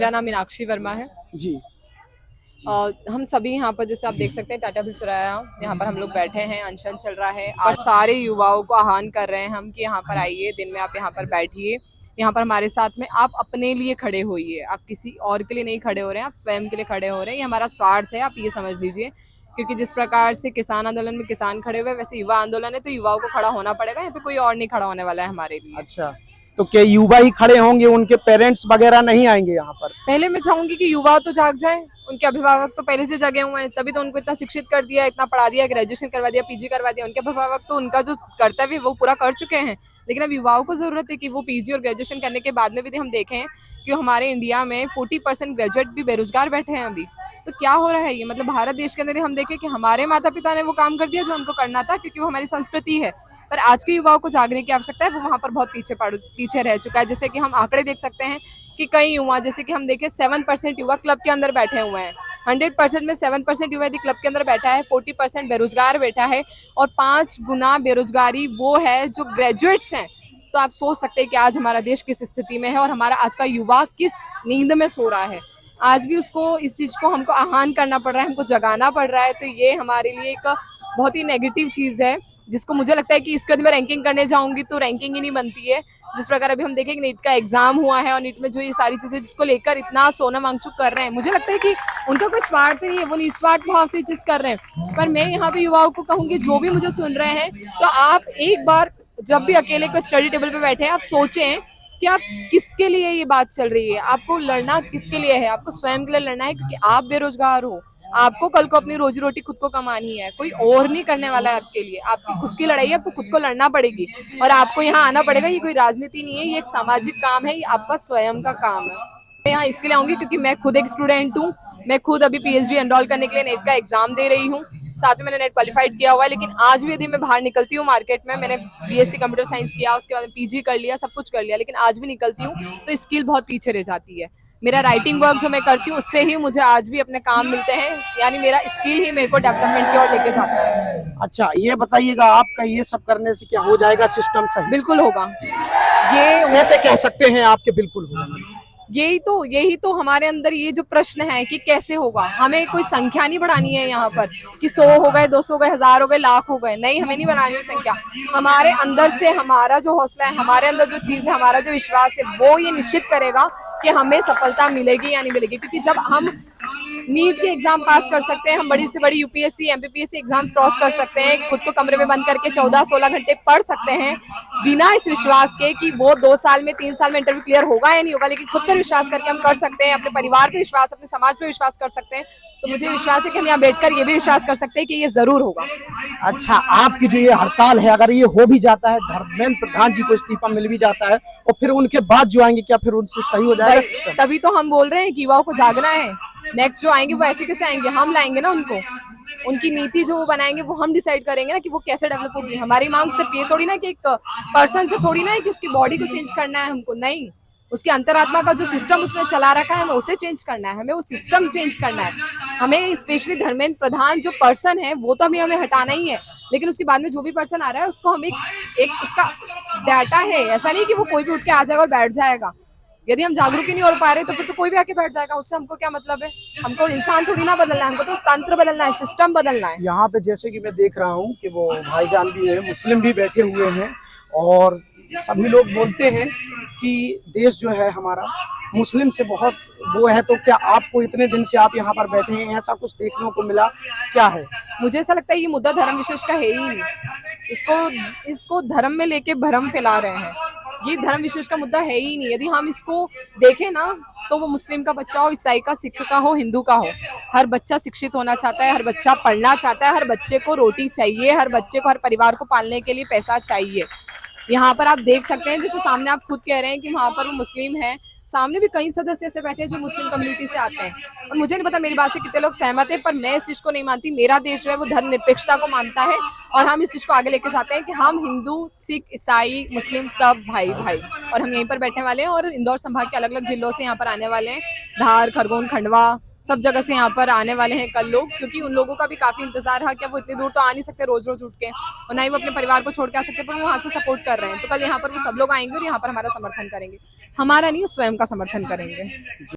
मेरा नाम मीनाक्षी वर्मा है जी। हम सभी यहाँ पर जैसे आप देख सकते हैं टाटा बिल चौराहा यहाँ पर हम लोग बैठे हैं, अनशन चल रहा है और सारे युवाओं को आह्वान कर रहे हैं हम कि यहाँ पर आइए, दिन में आप यहाँ पर बैठिए, यहाँ पर हमारे साथ में आप अपने लिए खड़े होइए, आप किसी और के लिए नहीं खड़े हो रहे हैं, आप स्वयं के लिए खड़े हो रहे हैं। ये हमारा स्वार्थ है, आप ये समझ लीजिए। क्योंकि जिस प्रकार से किसान आंदोलन में किसान खड़े हुए, वैसे युवा आंदोलन है तो युवाओं को खड़ा होना पड़ेगा। यहाँ पे कोई और नहीं खड़ा होने वाला है हमारे लिए। अच्छा, तो क्या युवा ही खड़े होंगे, उनके पेरेंट्स वगैरह नहीं आएंगे यहाँ पर? पहले मैं चाहूंगी कि युवा तो जाग जाए, उनके अभिभावक तो पहले से जगे हुए हैं, तभी तो उनको इतना शिक्षित कर दिया, इतना पढ़ा दिया, ग्रेजुएशन करवा दिया, पीजी करवा दिया। उनके अभिभावक तो उनका जो कर्तव्य वो पूरा कर चुके हैं, लेकिन अब युवाओं को जरूरत है कि वो पीजी और ग्रेजुएशन करने के बाद में भी हम देखें कि हमारे इंडिया में 40% ग्रेजुएट भी बेरोजगार बैठे हैं अभी। तो क्या हो रहा है ये, मतलब भारत देश के अंदर हम देखें कि हमारे माता पिता ने वो काम कर दिया जो उनको करना था, क्योंकि वो हमारी संस्कृति है। पर आज के युवाओं को जागने की आवश्यकता है, वो वहाँ पर बहुत पीछे रह चुका है। जैसे कि हम आंकड़े देख सकते हैं कि कई युवा, जैसे कि हम देखें 7% युवा क्लब के अंदर बैठे हुए हैं। 100% में 7% युवा यदि क्लब के अंदर बैठा है, 40% बेरोजगार बैठा है और 5 गुना बेरोजगारी वो है जो ग्रेजुएट्स हैं। तो आप सोच सकते हैं कि आज हमारा देश किस स्थिति में है और हमारा आज का युवा किस नींद में सो रहा है। आज भी उसको इस चीज को हमको आह्वान करना पड़ रहा है, हमको जगाना पड़ रहा है। तो ये हमारे लिए एक बहुत ही नेगेटिव चीज है, जिसको मुझे लगता है कि इसके अंदर मैं रैंकिंग करने जाऊंगी तो रैंकिंग ही नहीं बनती है। जिस प्रकार अभी हम देखें कि नीट का एग्जाम हुआ है और नीट में जो ये सारी चीजें जिसको लेकर इतना सोना मांगचुक कर रहे हैं, मुझे लगता है कि उनका कोई स्वार्थ नहीं है, वो निस्वार्थ भाव से चीज कर रहे हैं। पर मैं यहाँ पे युवाओं को कहूंगी, जो भी मुझे सुन रहे हैं, तो आप एक बार जब भी अकेले को स्टडी टेबल पे बैठे हैं, आप सोचें कि आप किसके लिए ये बात चल रही है, आपको लड़ना किसके लिए है। आपको स्वयं के लिए लड़ना है, क्योंकि आप बेरोजगार हो, आपको कल को अपनी रोजी रोटी खुद को कमानी है, कोई और नहीं करने वाला है आपके लिए। आपकी खुद की लड़ाई है, आपको खुद को लड़ना पड़ेगी और आपको यहाँ आना पड़ेगा। ये कोई राजनीति नहीं है, ये एक सामाजिक काम है, ये आपका स्वयं का काम है। मैं यहाँ इसके लिए आऊंगी क्योंकि मैं खुद एक स्टूडेंट हूँ। मैं खुद अभी पीएचडी एनरोल करने के लिए नेट का एग्जाम दे रही हूँ, साथ में मैंने नेट क्वालिफाइड किया हुआ है। लेकिन आज भी यदि मैं बाहर निकलती हूँ मार्केट में, मैंने बीएससी कंप्यूटर साइंस किया, उसके बाद पीजी कर लिया, सब कुछ कर लिया, लेकिन आज भी निकलती हूँ तो स्किल बहुत पीछे रह जाती है। मेरा राइटिंग वर्क जो मैं करती हूँ उससे ही मुझे आज भी अपने काम मिलते हैं, यानी मेरा स्किल ही मेरे को डेवलपमेंट की ओर लेके जाता है। अच्छा, ये बताइएगा, आपका ये सब करने से क्या हो जाएगा सिस्टम सही? बिल्कुल होगा। ये कैसे कह सकते हैं आपके बिल्कुल होगा? यही तो हमारे अंदर ये जो प्रश्न है कि कैसे होगा। हमें कोई संख्या नहीं बढ़ानी है यहाँ पर कि 100 हो गए, 200 हो गए, 1000 हो गए, लाख हो गए, नहीं, हमें नहीं बढ़ानी है संख्या। हमारे अंदर से हमारा जो हौसला है, हमारे अंदर जो चीज है, हमारा जो विश्वास है, वो ये निश्चित करेगा कि हमें सफलता मिलेगी या नहीं मिलेगी। क्योंकि जब हम नीट के एग्जाम पास कर सकते हैं, हम बड़ी से बड़ी यूपीएससी एमपीपीएससी एग्जाम्स क्रॉस कर सकते हैं, खुद को कमरे में बंद करके 14-16 घंटे पढ़ सकते हैं बिना इस विश्वास के कि वो 2 साल में 3 साल में इंटरव्यू क्लियर होगा या नहीं होगा, लेकिन खुद पर विश्वास करके हम कर सकते हैं, अपने परिवार पे विश्वास, अपने समाज पे विश्वास कर सकते हैं। तो मुझे विश्वास है कि हम यहाँ बैठकर ये भी विश्वास कर सकते हैं कि ये जरूर होगा। अच्छा, आपकी जो ये हड़ताल है, अगर ये हो भी जाता है, धर्मेंद्र प्रधान जी को इस्तीफा मिल भी जाता है और फिर उनके बाद जो आएंगे, क्या फिर उनसे सही हो जाएगा? तभी तो हम बोल रहे हैं कि युवाओं को जागना है। नेक्स्ट जो आएंगे वो ऐसे कैसे आएंगे, हम लाएंगे ना उनको। उनकी नीति जो वो बनाएंगे वो हम डिसाइड करेंगे ना कि वो कैसे डेवलप होगी। हमारी मांग सिर्फ ये थोड़ी ना कि एक पर्सन से थोड़ी ना है कि उसकी बॉडी को चेंज करना है हमको, नहीं, उसकी अंतरात्मा का जो सिस्टम उसने चला रखा है हमें उसे चेंज करना है, हमें वो सिस्टम चेंज करना है। हमें स्पेशली धर्मेंद्र प्रधान जो पर्सन है वो तो हमें हटाना ही है, लेकिन उसके बाद में जो भी पर्सन आ रहा है उसको हम एक उसका डाटा है, ऐसा नहीं कि वो कोई भी उठ के आ जाएगा और बैठ जाएगा। यदि हम जागरूक ही नहीं हो पा रहे तो फिर तो कोई भी आके बैठ जाएगा, उससे हमको क्या मतलब है। हमको इंसान थोड़ी ना बदलना है, हमको तो तंत्र बदलना है, सिस्टम बदलना है। यहाँ पे जैसे कि मैं देख रहा हूँ कि वो भाईजान भी है, मुस्लिम भी बैठे हुए हैं और सभी लोग बोलते हैं कि देश जो है हमारा मुस्लिम से बहुत वो है। तो क्या आपको इतने दिन से आप यहाँ पर बैठे हैं, ऐसा कुछ देखने को मिला क्या है? मुझे ऐसा लगता है ये मुद्दा धर्म विशेष का है ही नहीं। इसको धर्म में लेके भ्रम फैला रहे हैं। ये धर्म विशेष का मुद्दा है ही नहीं। यदि हम इसको देखें ना, तो वो मुस्लिम का बच्चा हो, ईसाई का, सिख का हो, हिंदू का हो, हर बच्चा शिक्षित होना चाहता है, हर बच्चा पढ़ना चाहता है, हर बच्चे को रोटी चाहिए, हर बच्चे को, हर परिवार को पालने के लिए पैसा चाहिए। यहाँ पर आप देख सकते हैं, जैसे सामने आप खुद कह रहे हैं कि वहाँ पर वो मुस्लिम है, सामने भी कई सदस्य ऐसे बैठे हैं जो मुस्लिम कम्युनिटी से आते हैं, और मुझे नहीं पता मेरी बात से कितने लोग सहमत हैं, पर मैं इस चीज को नहीं मानती। मेरा देश जो है वो धर्मनिरपेक्षता को मानता है और हम इस चीज को आगे लेके जाते हैं कि हम हिंदू, सिख, ईसाई, मुस्लिम सब भाई भाई, और हम यहीं पर बैठने वाले हैं। और इंदौर संभाग के अलग अलग जिलों से यहाँ पर आने वाले हैं, धार, खरगोन, खंडवा, सब जगह से यहाँ पर आने वाले हैं कल लोग, क्योंकि उन लोगों का भी काफी इंतजार है कि वो इतनी दूर तो आ नहीं सकते रोज रोज उठ के, और ना ही वो अपने परिवार को छोड़ के आ सकते, पर वो वहाँ से सपोर्ट कर रहे हैं। तो कल यहाँ पर वो सब लोग आएंगे और यहाँ पर हमारा समर्थन करेंगे, हमारा नहीं, स्वयं का समर्थन करेंगे।